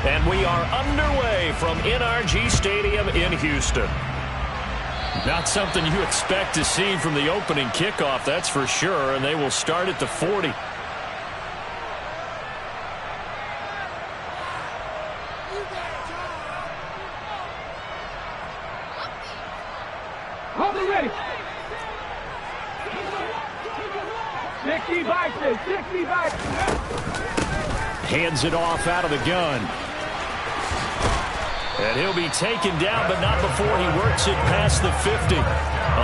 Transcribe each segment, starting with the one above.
And we are underway from NRG Stadium in Houston. Not something you expect to see from the opening kickoff, that's for sure, and they will start at the 40. Ready. 60 bikes, 60 bikes. Hands it off out of the gun. And he'll be taken down, but not before he works it past the 50.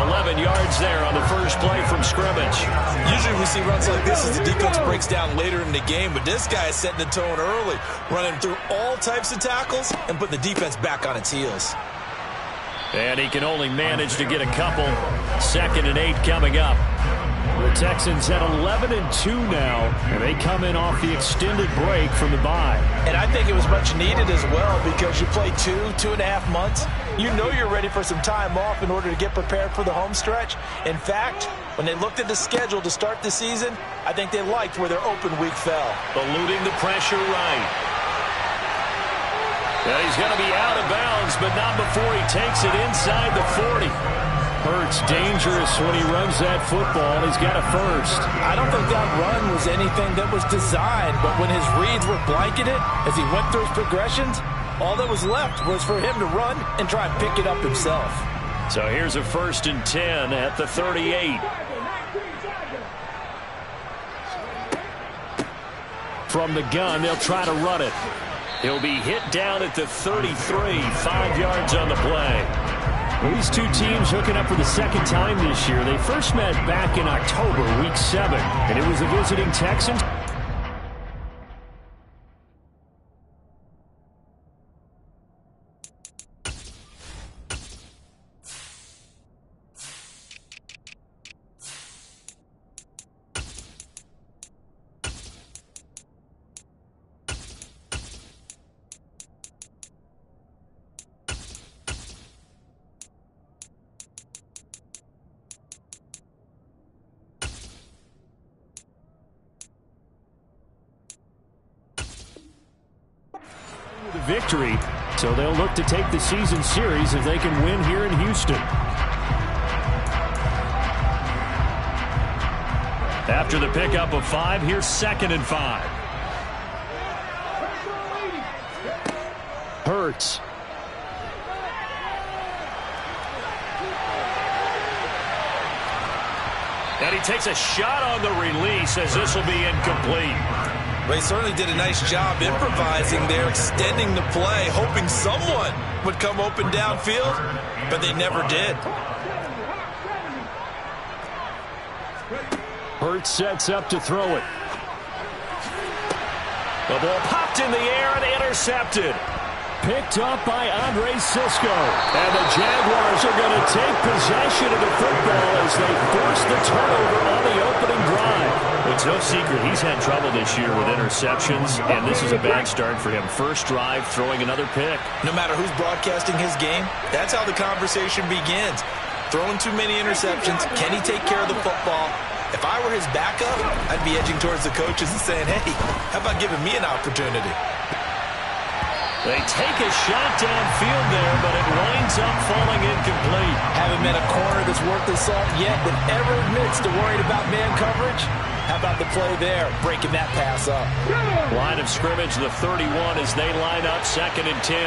11 yards there on the first play from scrimmage. Usually we see runs like this as the defense breaks down later in the game, but this guy is setting the tone early, running through all types of tackles and putting the defense back on its heels. And he can only manage to get a couple. 2nd and 8 coming up. The Texans at 11-2 now, and they come in off the extended break from the bye. And I think it was much needed as well because you play 2.5 months. You know you're ready for some time off in order to get prepared for the home stretch. In fact, when they looked at the schedule to start the season, I think they liked where their open week fell. Eluding the pressure right. And he's going to be out of bounds, but not before he takes it inside the 40. Hurts dangerous when he runs that football. He's got a first. I don't think that run was anything that was designed, but when his reads were blanketed as he went through his progressions, all that was left was for him to run and try and pick it up himself. So here's a 1st and 10 at the 38. From the gun, they'll try to run it. He'll be hit down at the 33, 5 yards on the play. Well, these two teams hooking up for the second time this year. They first met back in October, week 7, and it was the visiting Texans. Victory, so they'll look to take the season series if they can win here in Houston. After the pickup of 5, here's 2nd and 5. Hurts. And he takes a shot on the release as this will be incomplete. They certainly did a nice job improvising there, extending the play, hoping someone would come open downfield, but they never did. Hurts sets up to throw it. The ball popped in the air and intercepted. Picked up by Andre Cisco. And the Jaguars are going to take possession of the football as they force the turnover on the opening drive. It's no secret he's had trouble this year with interceptions, and this is a bad start for him. First drive, throwing another pick. No matter who's broadcasting his game, that's how the conversation begins. Throwing too many interceptions, can he take care of the football? If I were his backup, I'd be edging towards the coaches and saying, hey, how about giving me an opportunity? They take a shot downfield there, but it winds up falling incomplete. Haven't met a corner that's worth the salt yet that ever admits to worried about man coverage. How about the play there, breaking that pass up? Line of scrimmage, the 31 as they line up 2nd and 10.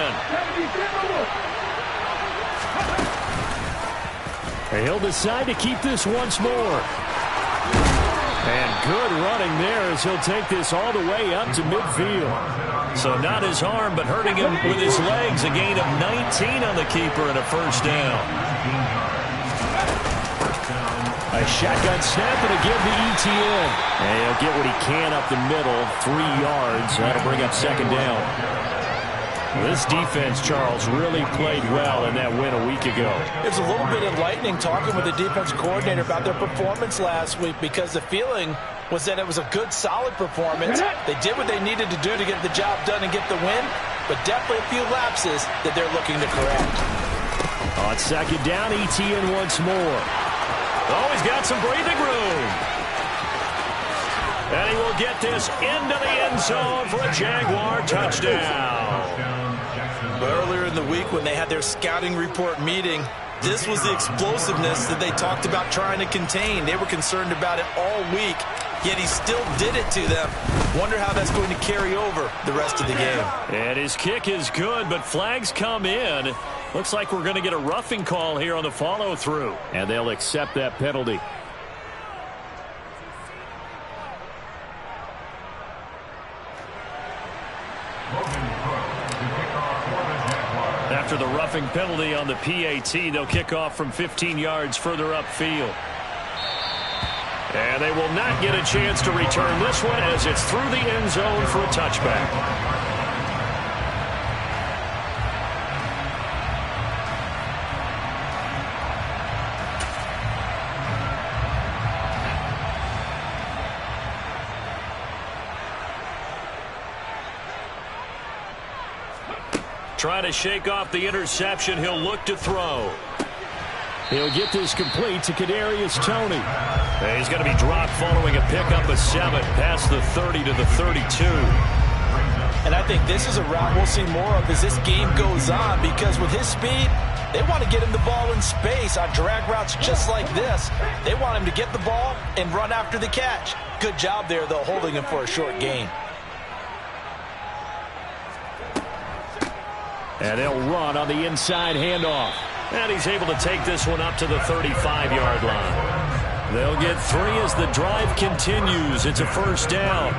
And he'll decide to keep this once more. And good running there as he'll take this all the way up to midfield. So not his arm, but hurting him with his legs. A gain of 19 on the keeper and a first down. A shotgun snap and a give to ETN. And he'll get what he can up the middle, 3 yards. That'll bring up 2nd down. This defense, Charles, really played well in that win a week ago. It was a little bit enlightening talking with the defense coordinator about their performance last week because the feeling was that it was a good, solid performance. They did what they needed to do to get the job done and get the win, but definitely a few lapses that they're looking to correct. On 2nd down, ETN once more. Oh, he's got some breathing room. And he will get this into the end zone for a Jaguar touchdown. week when they had their scouting report meeting, this was the explosiveness that they talked about trying to contain. They were concerned about it all week, yet he still did it to them. Wonder how that's going to carry over the rest of the game. And his kick is good, but flags come in. Looks like we're going to get a roughing call here on the follow-through, and they'll accept that penalty. After the roughing penalty on the PAT, they'll kick off from 15 yards further upfield. And they will not get a chance to return this one as it's through the end zone for a touchback. Trying to shake off the interception. He'll look to throw. He'll get this complete to Kadarius Toney. And he's going to be dropped following a pickup of 7 past the 30 to the 32. And I think this is a route we'll see more of as this game goes on, because with his speed, they want to get him the ball in space on drag routes just like this. They want him to get the ball and run after the catch. Good job there, though, holding him for a short gain. And they'll run on the inside handoff. And he's able to take this one up to the 35-yard line. They'll get 3 as the drive continues. It's a first down.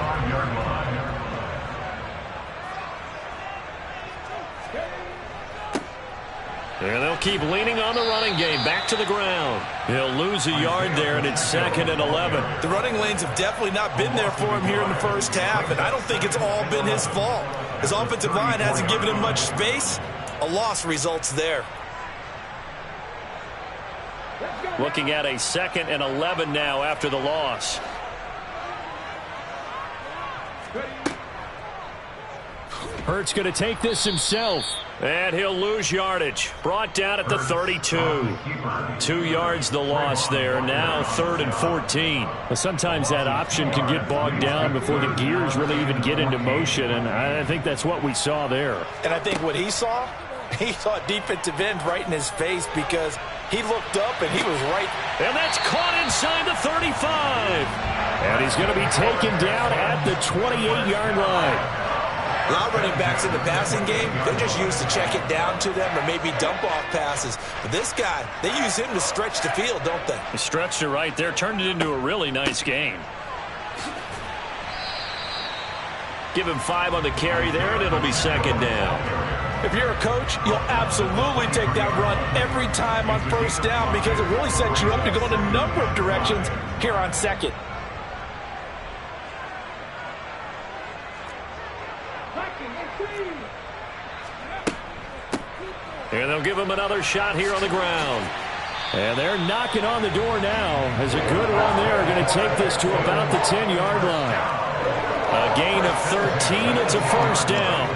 And they'll keep leaning on the running game. Back to the ground. He'll lose a yard there, and it's 2nd and 11. The running lanes have definitely not been there for him here in the first half, and I don't think it's all been his fault. His offensive line hasn't given him much space. A loss results there. Looking at a 2nd and 11 now after the loss. Hurts going to take this himself. And he'll lose yardage. Brought down at the 32. 2 yards the loss there. Now 3rd and 14. Sometimes that option can get bogged down before the gears really even get into motion. And I think that's what we saw there. And I think what he saw defensive end right in his face, because he looked up and he was right. And that's caught inside the 35. And he's going to be taken down at the 28-yard line. A lot of running backs in the passing game, they're just used to check it down to them or maybe dump off passes. But this guy, they use him to stretch the field, don't they? He stretched it right there, turned it into a really nice game. Give him 5 on the carry there, and it'll be 2nd down. If you're a coach, you'll absolutely take that run every time on first down, because it really sets you up to go in a number of directions here on 2nd. And they'll give him another shot here on the ground. And they're knocking on the door now as a good run there. Going to take this to about the 10-yard line. A gain of 13. It's a first down.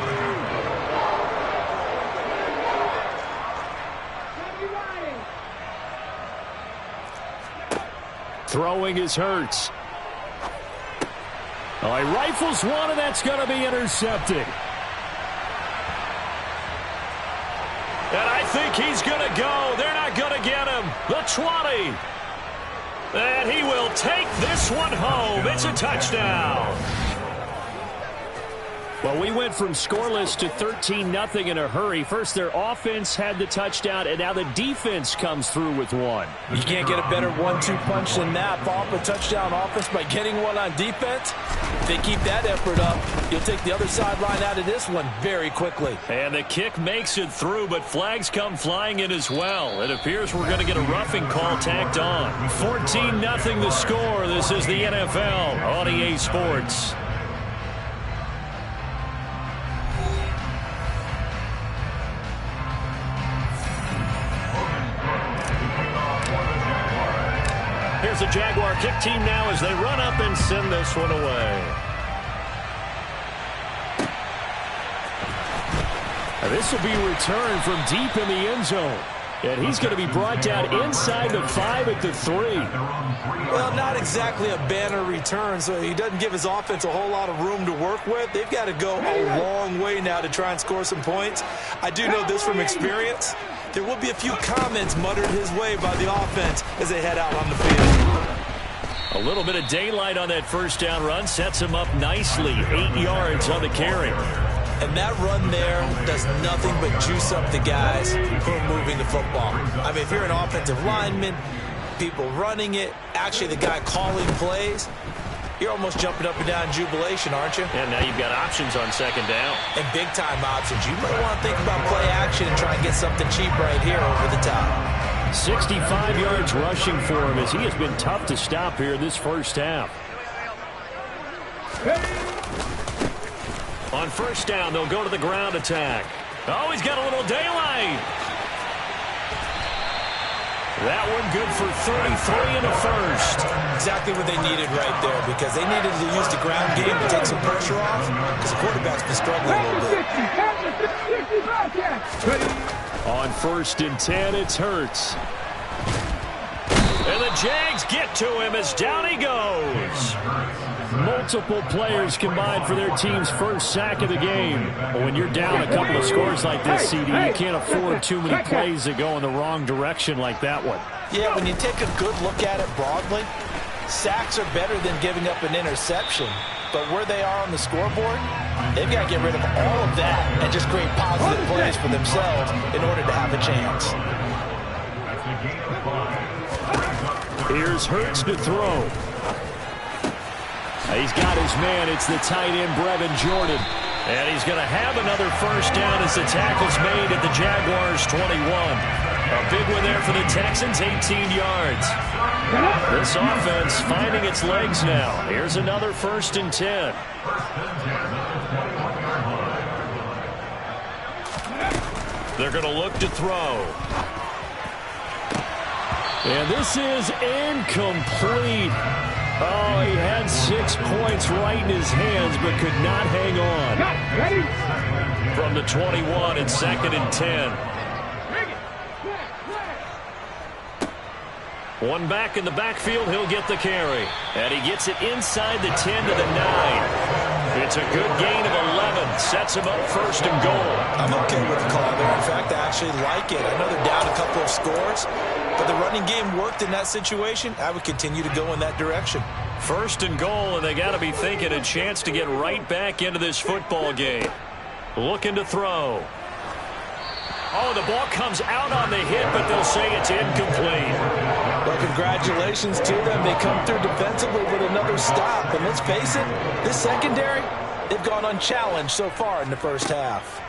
Throwing is Hurts. Oh, he rifles one, and that's going to be intercepted. And I think he's going to go. They're not going to get him. The 20. And he will take this one home. It's a touchdown. Well, we went from scoreless to 13-0 in a hurry. First, their offense had the touchdown, and now the defense comes through with one. You can't get a better 1-2 punch than that. Follow up a touchdown offense by getting one on defense. If they keep that effort up, you'll take the other sideline out of this one very quickly. And the kick makes it through, but flags come flying in as well. It appears we're going to get a roughing call tacked on. 14-0 the score. This is the NFL on EA Sports. Here's the Jaguar kick team now as they run up and send this one away. Now this will be returned from deep in the end zone. And he's going to be brought down inside the 5 at the 3. Well, not exactly a banner return, so he doesn't give his offense a whole lot of room to work with. They've got to go a long way now to try and score some points. I do know this from experience. There will be a few comments muttered his way by the offense as they head out on the field. A little bit of daylight on that first down run sets him up nicely. 8 yards on the carry. And that run there does nothing but juice up the guys who are moving the football. I mean, if you're an offensive lineman, people running it, actually the guy calling plays, you're almost jumping up and down in jubilation, aren't you? And now you've got options on second down. And big-time options. You might want to think about play action and try and get something cheap right here over the top. 65 yards rushing for him as he has been tough to stop here this first half. On first down, they'll go to the ground attack. Oh, he's got a little daylight. That one good for 33 in the first. Exactly what they needed right there, because they needed to use the ground game to take some pressure off, because the quarterback's been struggling a little bit. On first and 10, it's Hurts. And the Jags get to him as down he goes. Multiple players combined for their team's first sack of the game. But when you're down a couple of scores like this, CD, you can't afford too many plays that go in the wrong direction like that one. Yeah, when you take a good look at it broadly, sacks are better than giving up an interception. But where they are on the scoreboard, they've got to get rid of all of that and just create positive plays for themselves in order to have a chance. Here's Hurts to throw. He's got his man. It's the tight end, Brevin Jordan. And he's going to have another first down as the tackle's made at the Jaguars' 21. A big one there for the Texans, 18 yards. This offense finding its legs now. Here's another first and 10. They're going to look to throw. And this is incomplete. Oh, he had 6 points right in his hands, but could not hang on. From the 21, it's 2nd and 10. One back in the backfield, he'll get the carry. And he gets it inside the 10 to the 9. It's a good gain of 11. Sets him up 1st and goal. I'm okay with the call there. In fact, I actually like it. I know they're down a couple of scores, but the running game worked in that situation. I would continue to go in that direction. 1st and goal, and they got to be thinking a chance to get right back into this football game. Looking to throw. Oh, the ball comes out on the hit, but they'll say it's incomplete. Well, congratulations to them. They come through defensively with another stop. And let's face it, this secondary, they've gone unchallenged so far in the first half.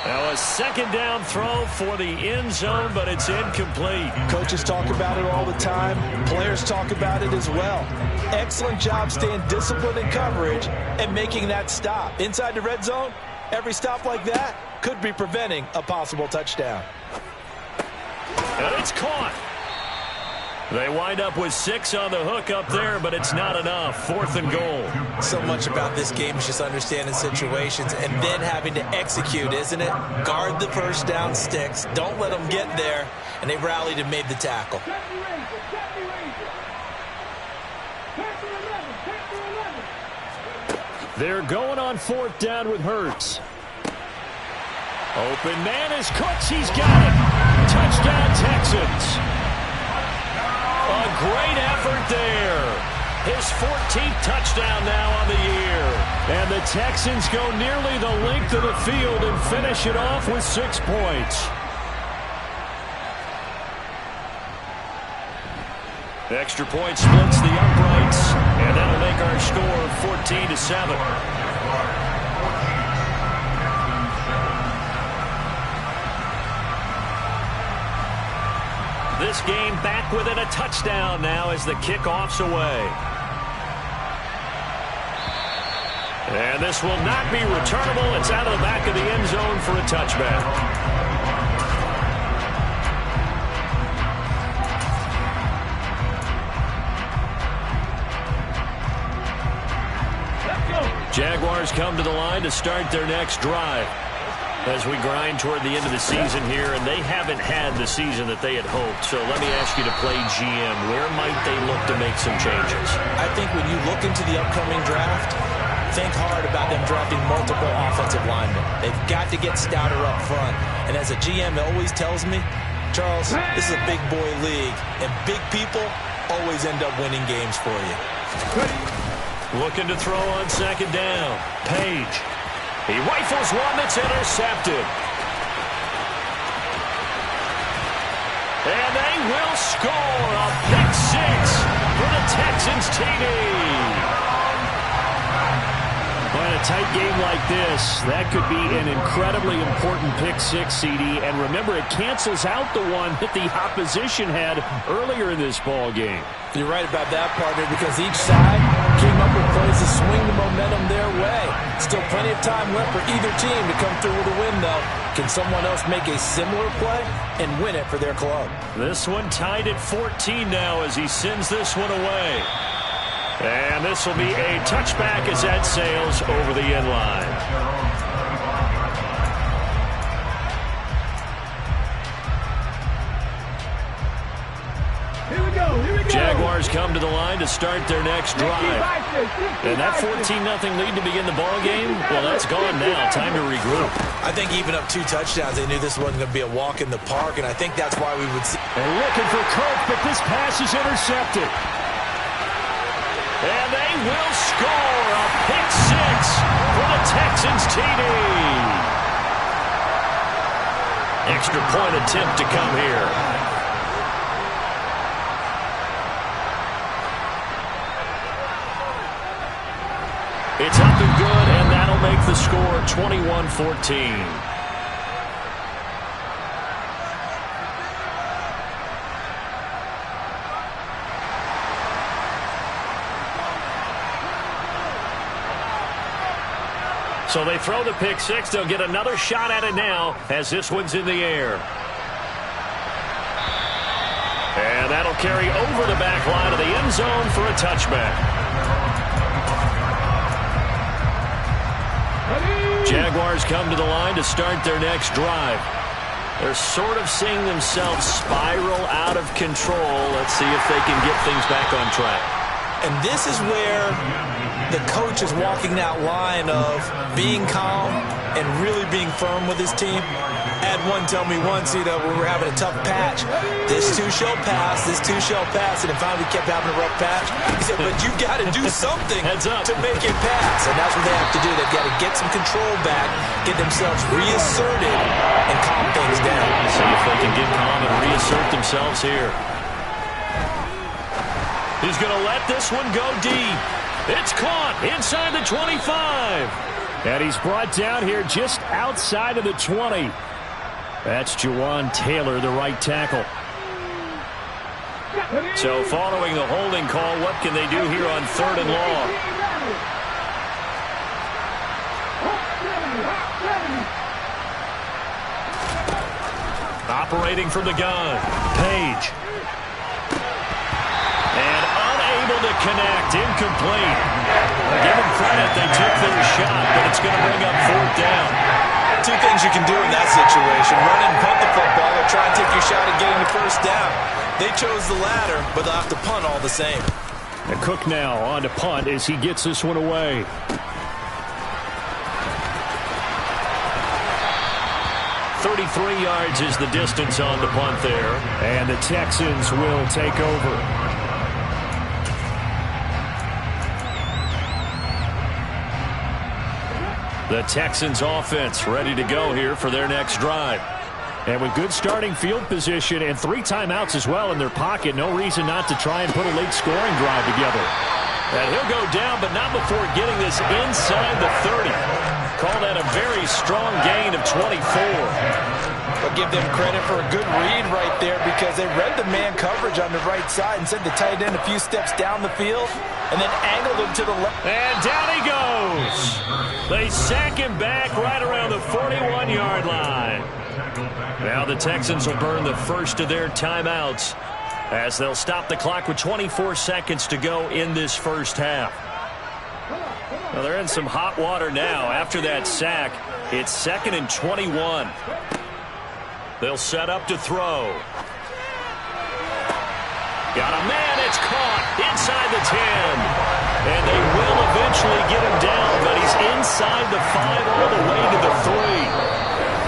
Now a 2nd down throw for the end zone, but it's incomplete. Coaches talk about it all the time. Players talk about it as well. Excellent job staying disciplined in coverage and making that stop. Inside the red zone, every stop like that could be preventing a possible touchdown. And it's caught. They wind up with 6 on the hook up there, but it's not enough. 4th and goal. So much about this game is just understanding situations and then having to execute, isn't it? Guard the first down sticks. Don't let them get there. And they rallied and made the tackle. They're going on 4th down with Hurts. Open man is Cooks. He's got it. Touchdown, Texans. A great effort there. His 14th touchdown now on the year. And the Texans go nearly the length of the field and finish it off with 6 points. Extra point splits the uprights, and that'll make our score 14-7. This game back within a touchdown now as the kickoff's away. And this will not be returnable. It's out of the back of the end zone for a touchback. Jaguars come to the line to start their next drive. As we grind toward the end of the season here, and they haven't had the season that they had hoped. So let me ask you to play GM. Where might they look to make some changes? I think when you look into the upcoming draft, think hard about them drafting multiple offensive linemen. They've got to get stouter up front. And as a GM always tells me, Charles, this is a big boy league, and big people always end up winning games for you. Looking to throw on second down. Page. He rifles one that's intercepted. And they will score a pick six for the Texans TD. In a tight game like this, that could be an incredibly important pick six, CD. And remember, it cancels out the one that the opposition had earlier in this ball game. You're right about that, partner, because each side came up with plays to swing the momentum their way. Still plenty of time left for either team to come through with a win, though. Can someone else make a similar play and win it for their club? This one tied at 14 now as he sends this one away. And this will be a touchback as that sails over the end line. Here we go. Jaguars come to the line to start their next drive. And that 14-0 lead to begin the ball game, well, that's gone now. Time to regroup. I think even up 2 touchdowns, they knew this wasn't going to be a walk in the park, and I think that's why we would see. And looking for Kirk, but this pass is intercepted. And they will score a pick six for the Texans TD. Extra point attempt to come here. It's up and good, and that'll make the score 21-14. So they throw the pick six. They'll get another shot at it now as this one's in the air. And that'll carry over the back line of the end zone for a touchback. Jaguars come to the line to start their next drive. They're sort of seeing themselves spiral out of control. Let's see if they can get things back on track. And this is where the coach is walking that line of being calm and really being firm with his team. I had one tell me once, when we were having a tough patch, this too shall pass, this too shall pass, and finally we kept having a rough patch. He said, but you got to do something to make it pass, and that's what they have to do. They've got to get some control back, get themselves reasserted, and calm things down. See if they can get calm and reassert themselves here. He's going to let this one go deep. It's caught inside the 25. And he's brought down here just outside of the 20. That's Jawan Taylor, the right tackle. So following the holding call, what can they do here on 3rd and long? Operating from the gun, Page. And unable to connect, incomplete. Give them credit, they took their shot, but it's going to bring up 4th down. 2 things you can do in that situation: run and punt the football, or try and take your shot at getting the 1st down. They chose the latter, but they'll have to punt all the same. And Cook now on to punt as he gets this one away. .33 yards is the distance on the punt there, and the Texans will take over. The Texans offense ready to go here for their next drive. And with good starting field position and 3 timeouts as well in their pocket, no reason not to try and put a late scoring drive together. And he'll go down, but not before getting this inside the 30. Call that a very strong gain of 24. But give them credit for a good read right there, because they read the man coverage on the right side and sent the tight end a few steps down the field and then angled him to the left. And down he goes. They sack him back right around the 41-yard line. Now the Texans will burn the first of their timeouts as they'll stop the clock with 24 seconds to go in this first half. Well, they're in some hot water now. After that sack, it's 2nd and 21. They'll set up to throw. Got a man, it's caught inside the 10. And they will eventually get him down, but he's inside the 5 all the way to the 3.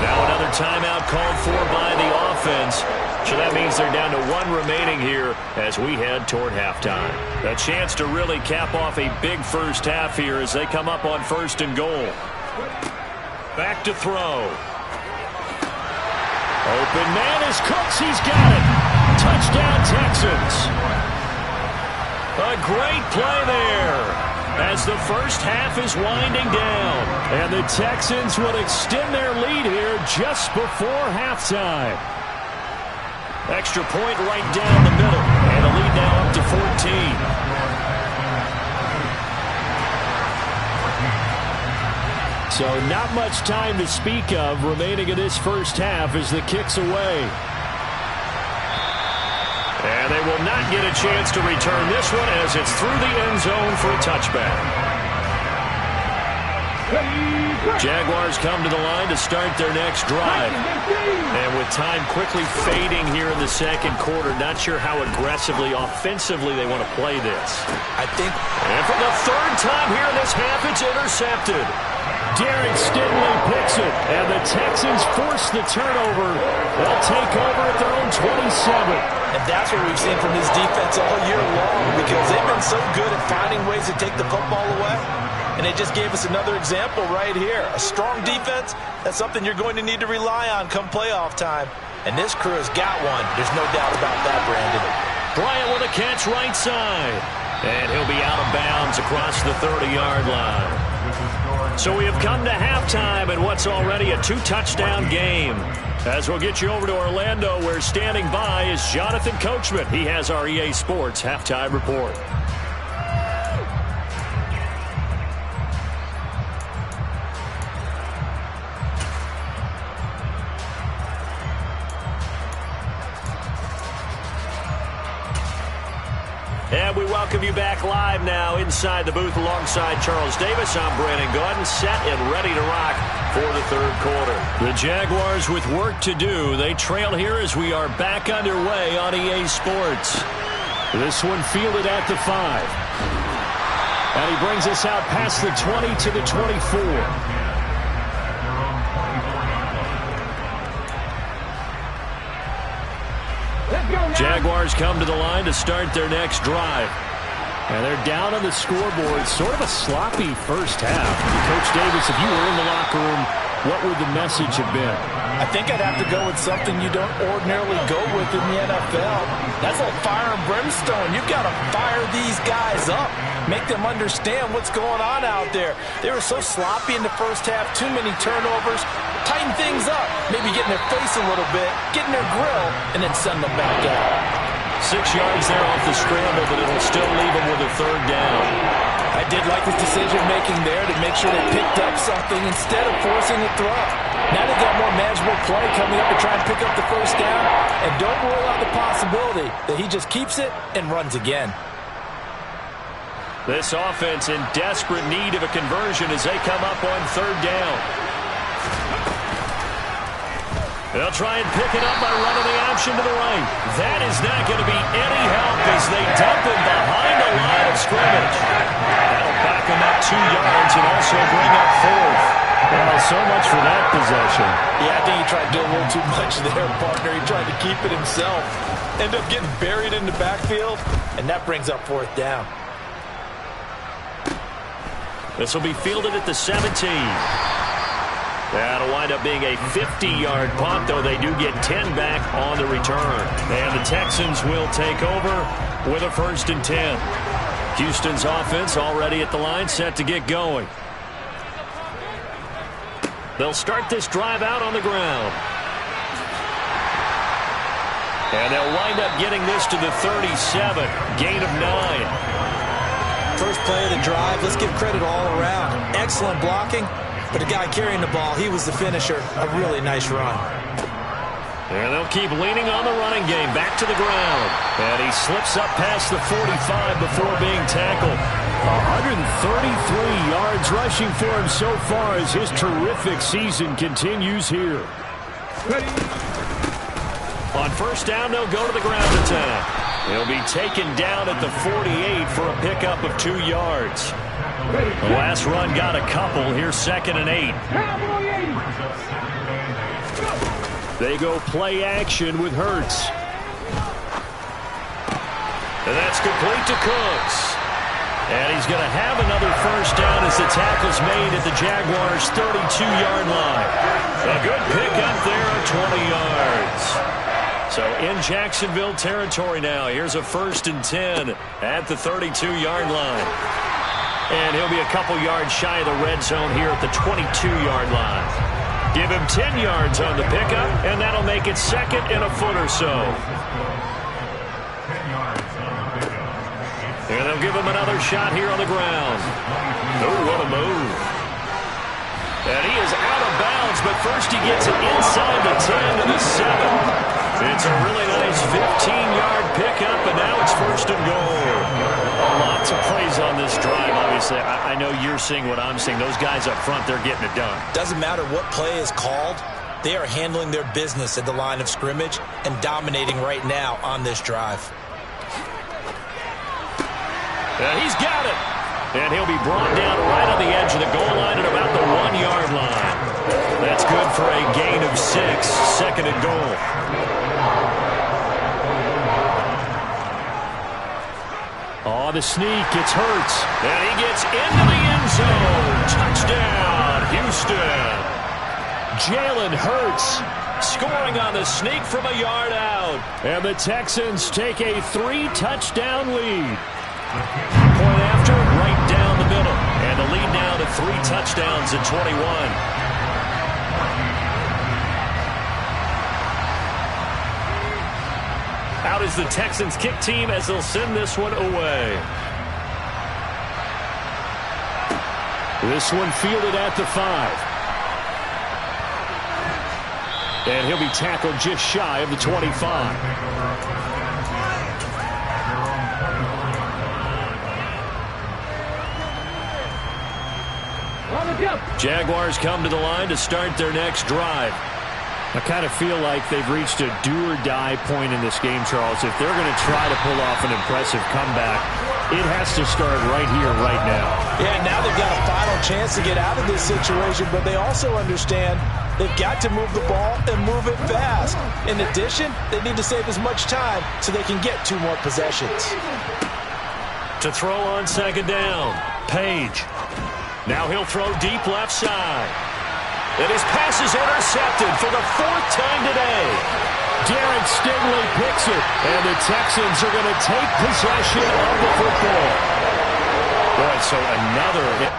Now another timeout called for by the offense. So that means they're down to 1 remaining here as we head toward halftime. A chance to really cap off a big first half here as they come up on 1st and goal. Back to throw. Open man is Cooks. He's got it. Touchdown, Texans. A great play there as the first half is winding down. And the Texans will extend their lead here just before halftime. Extra point right down the middle. And the lead now up to 14. So not much time to speak of remaining in this first half as the kick's away. And they will not get a chance to return this one as it's through the end zone for a touchback. Jaguars come to the line to start their next drive. And with time quickly fading here in the second quarter, not sure how aggressively, offensively they want to play this. And for the 3rd time here in this half, it's intercepted. Derek Stingley picks it, and the Texans force the turnover. They'll take over at their own 27. And that's what we've seen from this defense all year long, because they've been so good at finding ways to take the football away. And they just gave us another example right here. A strong defense, that's something you're going to need to rely on come playoff time. And this crew has got one. There's no doubt about that, Brandon. Bryant with a catch right side. And he'll be out of bounds across the 30-yard line. So we have come to halftime in what's already a 2-touchdown game. As we'll get you over to Orlando, where standing by is Jonathan Coachman. He has our EA Sports halftime report. And we welcome you back live now inside the booth alongside Charles Davis. I'm Brandon Gaudin, set and ready to rock for the 3rd quarter. The Jaguars with work to do. They trail here as we are back underway on EA Sports. This one fielded at the 5. And he brings us out past the 20 to the 24. Jaguars come to the line to start their next drive. And they're down on the scoreboard. Sort of a sloppy first half. Coach Davis, if you were in the locker room, what would the message have been? I think I'd have to go with something you don't ordinarily go with in the NFL. That's like fire and brimstone. You've got to fire these guys up. Make them understand what's going on out there. They were so sloppy in the first half. Too many turnovers. Tighten things up. Maybe get in their face a little bit. Get in their grill. And then send them back out. 6 yards there off the scramble, but it'll still leave them with a 3rd down. I did like his decision-making there to make sure they picked up something instead of forcing a throw. Now they've got more manageable play coming up to try and pick up the 1st down. And don't rule out the possibility that he just keeps it and runs again. This offense in desperate need of a conversion as they come up on 3rd down. They'll try and pick it up by running the option to the right. That is not going to be any help as they dump him behind the line of scrimmage. That'll back him up 2 yards and also bring up 4th. Well, so much for that possession. Yeah, I think he tried to do a little too much there, partner. He tried to keep it himself. End up getting buried in the backfield, and that brings up 4th down. This will be fielded at the 17. That'll wind up being a 50-yard punt, though they do get 10 back on the return. And the Texans will take over with a 1st and 10. Houston's offense already at the line, set to get going. They'll start this drive out on the ground. And they'll wind up getting this to the 37, gain of 9. First play of the drive, let's give credit all around. Excellent blocking. But the guy carrying the ball, he was the finisher. A really nice run. And they'll keep leaning on the running game. Back to the ground. And he slips up past the 45 before being tackled. 133 yards rushing for him so far as his terrific season continues here. On first down, they'll go to the ground attack. He'll be taken down at the 48 for a pickup of 2 yards. The last run got a couple. Here's 2nd and 8. They go play action with Hurts. And that's complete to Cooks. And he's going to have another first down as the tackle's made at the Jaguars' 32-yard line. A good pickup there of 20 yards. So in Jacksonville territory now. Here's a 1st and 10 at the 32-yard line. And he'll be a couple yards shy of the red zone here at the 22-yard line. Give him 10 yards on the pickup, and that'll make it 2nd and a foot or so. And they'll give him another shot here on the ground. Oh, what a move. And he is out of bounds, but first he gets it inside the 10 to the 7. It's a really nice 15-yard pickup, and now it's 1st and goal. Lots of plays on this drive, obviously. I know you're seeing what I'm seeing. Those guys up front, they're getting it done. Doesn't matter what play is called. They are handling their business at the line of scrimmage and dominating right now on this drive. And he's got it. And he'll be brought down right on the edge of the goal line at about the 1-yard line. That's good for a gain of 6, 2nd and goal. Oh, the sneak. It's Hurts. And he gets into the end zone. Touchdown, Houston. Jalen Hurts scoring on the sneak from a yard out. And the Texans take a 3-touchdown lead. Point after, right down the middle. And the lead now to 3 touchdowns at 21. Out is the Texans kick team as they'll send this one away. This one fielded at the 5. And he'll be tackled just shy of the 25. Jaguars come to the line to start their next drive. I kind of feel like they've reached a do-or-die point in this game, Charles. If they're going to try to pull off an impressive comeback, it has to start right here, right now. Yeah, now they've got a final chance to get out of this situation, but they also understand they've got to move the ball and move it fast. In addition, they need to save as much time so they can get 2 more possessions. To throw on 2nd down, Page. Now he'll throw deep left side. And his pass is intercepted for the 4th time today. Derek Stingley picks it, and the Texans are going to take possession of the football. Boy, so another...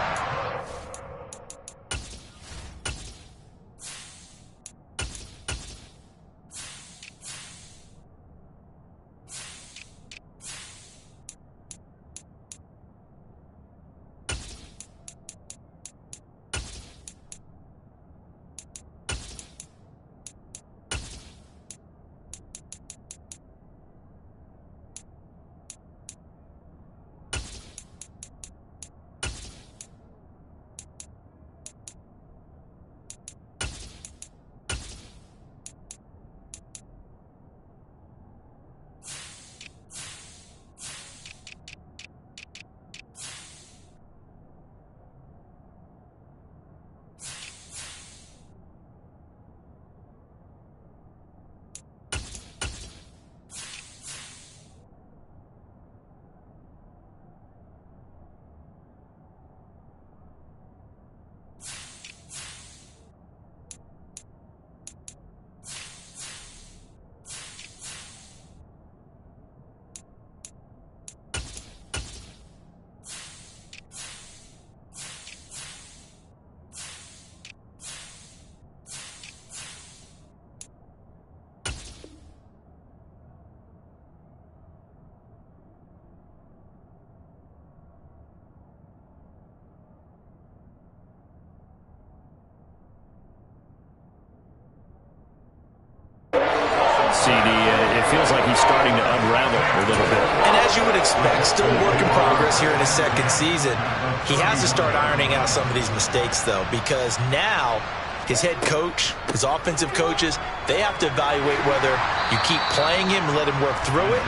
CD, it feels like he's starting to unravel a little bit. And as as you would expect, still a work in progress here in his second season. He has to start ironing out some of these mistakes, though, because now his head coach, his offensive coaches, they have to evaluate whether you keep playing him and let him work through it,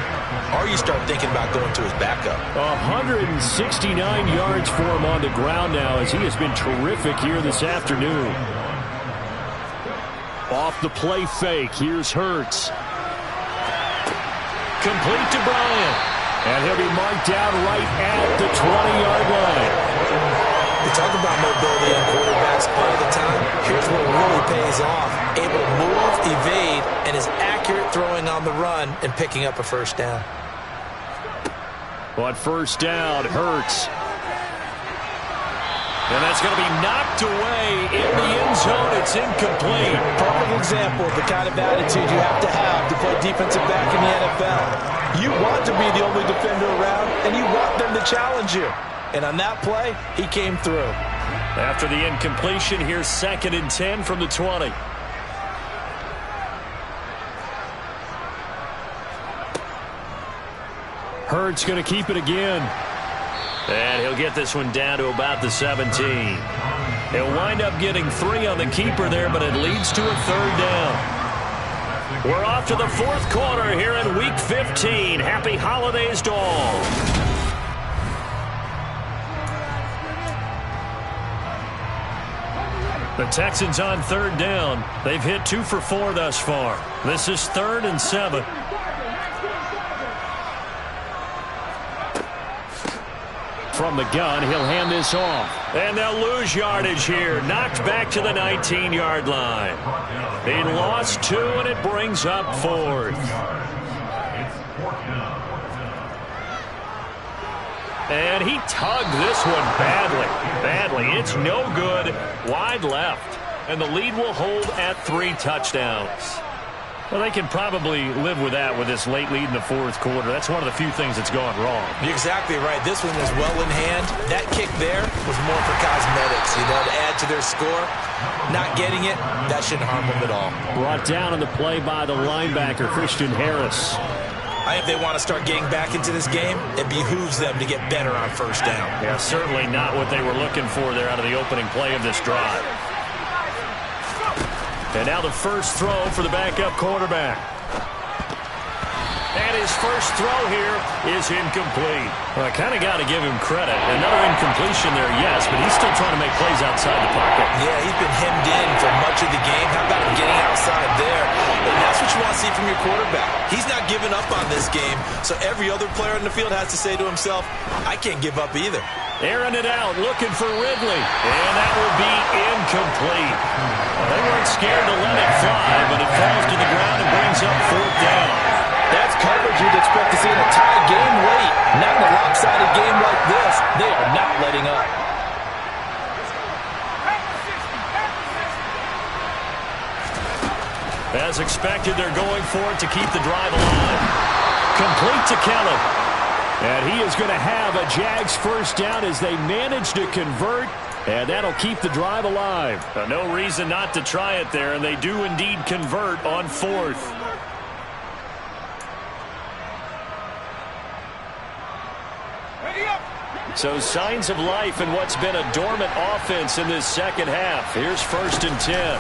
or you start thinking about going to his backup. 169 yards for him on the ground now as he has been terrific here this afternoon. Off the play fake, here's Hurts. Complete to Bryant. And he'll be marked down right at the 20-yard line. We talk about mobility on quarterbacks all the time. Here's what really pays off. Able to move, evade, and is accurate throwing on the run and picking up a first down. On first down, Hurts. And that's going to be knocked away in the end zone. It's incomplete. Perfect example of the kind of attitude you have to play defensive back in the NFL. You want to be the only defender around, and you want them to challenge you. And on that play, he came through. After the incompletion, here's 2nd and 10 from the 20. Hurts going to keep it again. And he'll get this one down to about the 17. He'll wind up getting 3 on the keeper there, but it leads to a 3rd down. We're off to the 4th quarter here in Week 15. Happy holidays to all. The Texans on 3rd down. They've hit 2 for 4 thus far. This is 3rd and 7. From the gun, he'll hand this off. And they'll lose yardage here. Knocked back to the 19-yard line. He lost 2, and it brings up 4th. And he tugged this one badly. It's no good. Wide left. And the lead will hold at 3 touchdowns. Well, they can probably live with that with this late lead in the 4th quarter. That's one of the few things that's gone wrong. You're exactly right. This one was well in hand. That kick there was more for cosmetics, to add to their score. Not getting it, that shouldn't harm them at all. Brought down on the play by the linebacker, Christian Harris. I think they want to start getting back into this game. It behooves them to get better on first down. Yeah, certainly not what they were looking for there out of the opening play of this drive. And now the first throw for the backup quarterback. And his first throw here is incomplete. Well, I kind of got to give him credit. Another incompletion there, yes, but he's still trying to make plays outside the pocket. Yeah, he's been hemmed in for much of the game. How about him getting outside there? And that's what you want to see from your quarterback. He's not giving up on this game, so every other player in the field has to say to himself, I can't give up either. Airing it out, looking for Ridley. And that will be incomplete. Well, they weren't scared to let it fly, but it falls to the ground and brings up 4th down. That's coverage you'd expect to see in a tie game late. Not in a lopsided game like this. They are not letting up. As expected, they're going for it to keep the drive alive. Complete to Kelly. And he is going to have a Jags first down as they manage to convert. And that'll keep the drive alive. No reason not to try it there, and they do indeed convert on 4th. So signs of life in what's been a dormant offense in this second half. Here's 1st and 10.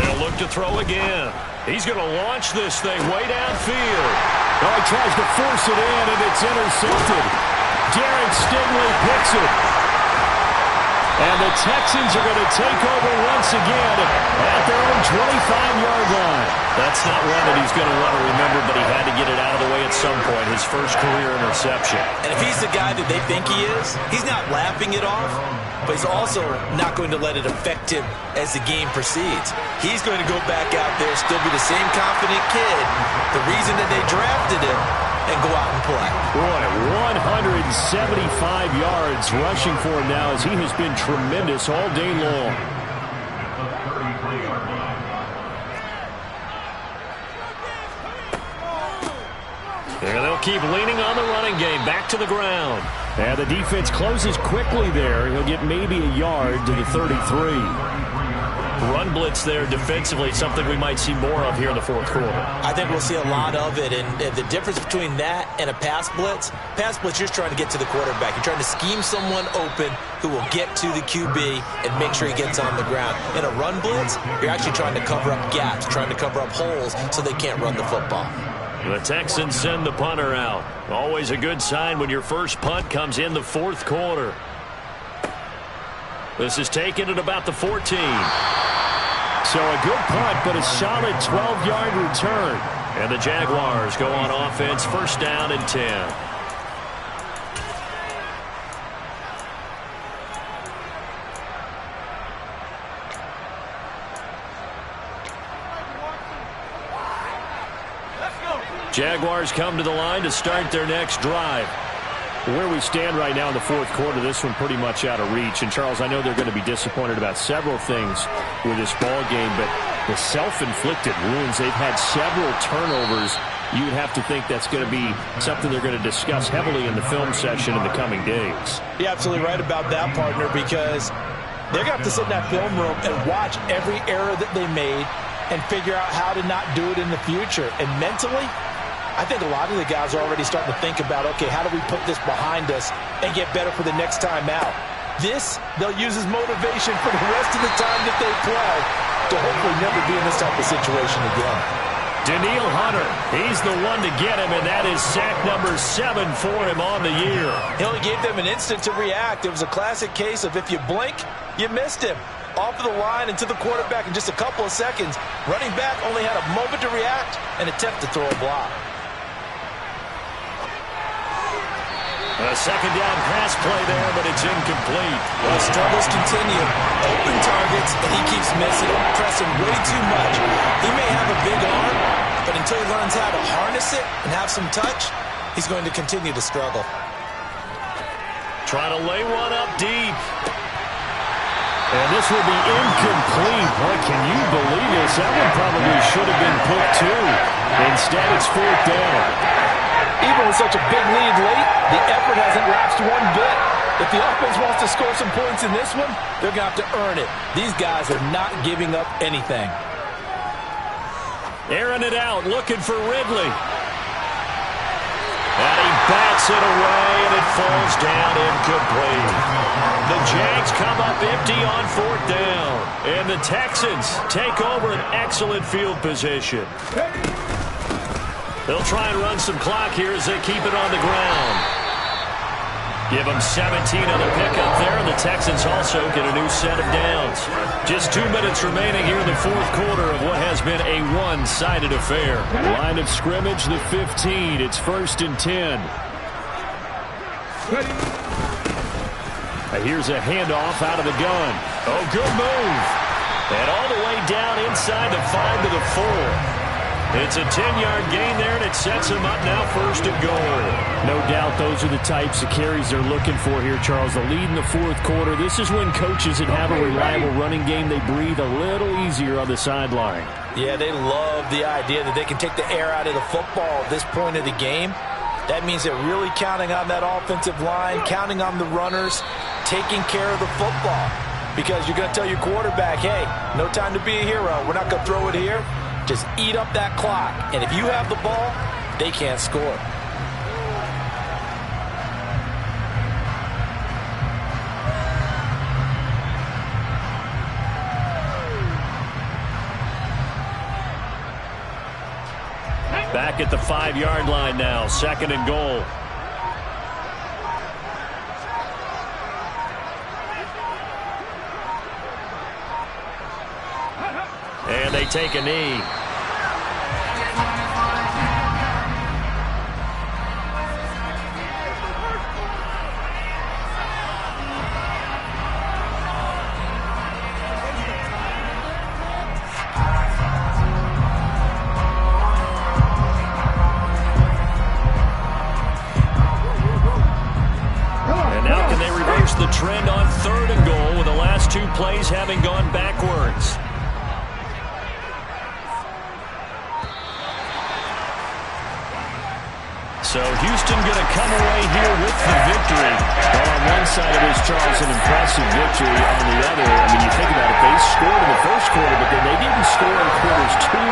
They'll look to throw again. He's going to launch this thing way downfield. Oh, he tries to force it in, and it's intercepted. Derek Stingley picks it. And the Texans are going to take over once again at their own 25-yard line. That's not one that he's going to want to remember, but he had to get it out of the way at some point, his first career interception. And if he's the guy that they think he is, he's not laughing it off, but he's also not going to let it affect him as the game proceeds. He's going to go back out there, still be the same confident kid, the reason that they drafted him, and go out and play. Boy, 175 yards rushing for him now as he has been tremendous all day long. And they'll keep leaning on the running game. Back to the ground. And the defense closes quickly there. He'll get maybe a yard to the 33. run blitz there defensively, something we might see more of here in the fourth quarter. I think we'll see a lot of it, and the difference between that and a pass blitz, you're just trying to get to the quarterback. You're trying to scheme someone open who will get to the QB and make sure he gets on the ground. In a run blitz, you're actually trying to cover up gaps, trying to cover up holes so they can't run the football. The Texans send the punter out. Always a good sign when your first punt comes in the fourth quarter. This is taken at about the 14. So a good punt, but a solid 12-yard return. And the Jaguars go on offense, first down and 10. Jaguars come to the line to start their next drive. Where we stand right now in the fourth quarter, this one pretty much out of reach. And, Charles, I know they're going to be disappointed about several things with this ball game, but the self-inflicted wounds, they've had several turnovers. You would have to think that's going to be something they're going to discuss heavily in the film session in the coming days. You're absolutely right about that, partner, because they're going to have to sit in that film room and watch every error that they made and figure out how to not do it in the future. And mentally, I think a lot of the guys are already starting to think about, okay, how do we put this behind us and get better for the next time out? This, they'll use as motivation for the rest of the time that they play to hopefully never be in this type of situation again. Danielle Hunter, he's the one to get him, and that is sack number 7 for him on the year. He only gave them an instant to react. It was a classic case of if you blink, you missed him. Off of the line and to the quarterback in just a couple of seconds. Running back only had a moment to react and attempt to throw a block. A second down pass play there, but it's incomplete. Well, struggles continue. Open targets, and he keeps missing them, pressing way too much. He may have a big arm, but until he learns how to harness it and have some touch, he's going to continue to struggle. Trying to lay one up deep. And this will be incomplete. Boy, can you believe this? That one probably should have been put too. Instead, it's fourth down. Even with such a big lead late, the effort hasn't lapsed one bit. If the offense wants to score some points in this one, they're going to have to earn it. These guys are not giving up anything. Airing it out, looking for Ridley. And he bats it away, and it falls down incomplete. The Jags come up empty on fourth down. And the Texans take over an excellent field position. They'll try and run some clock here as they keep it on the ground. Give them 17 on the pickup there, and the Texans also get a new set of downs. Just 2 minutes remaining here in the fourth quarter of what has been a one-sided affair. Line of scrimmage, the 15. It's first and 10. Here's a handoff out of the gun. Oh, good move. And all the way down inside the 5 to the 4. It's a 10-yard gain there, and it sets them up now first and goal. No doubt those are the types of carries they're looking for here, Charles. The lead in the fourth quarter. This is when coaches that have a reliable running game, they breathe a little easier on the sideline. Yeah, they love the idea that they can take the air out of the football at this point of the game. That means they're really counting on that offensive line, counting on the runners, taking care of the football. Because you're going to tell your quarterback, hey, no time to be a hero. We're not going to throw it here. Just eat up that clock. And if you have the ball, they can't score. Back at the 5-yard line now, second and goal. And they take a knee. And now can they reverse the trend on third and goal with the last 2 plays having gone backwards? So Houston going to come away here with the victory. Well, on one side it is Charles, an impressive victory. On the other, I mean, you think about it, they scored in the first quarter, but then they didn't score in quarters 2,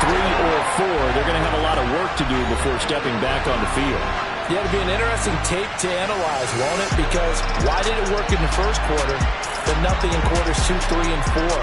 3, or 4. They're going to have a lot of work to do before stepping back on the field. Yeah, it'll be an interesting tape to analyze, won't it? Because why did it work in the first quarter, but nothing in quarters 2, 3, and 4?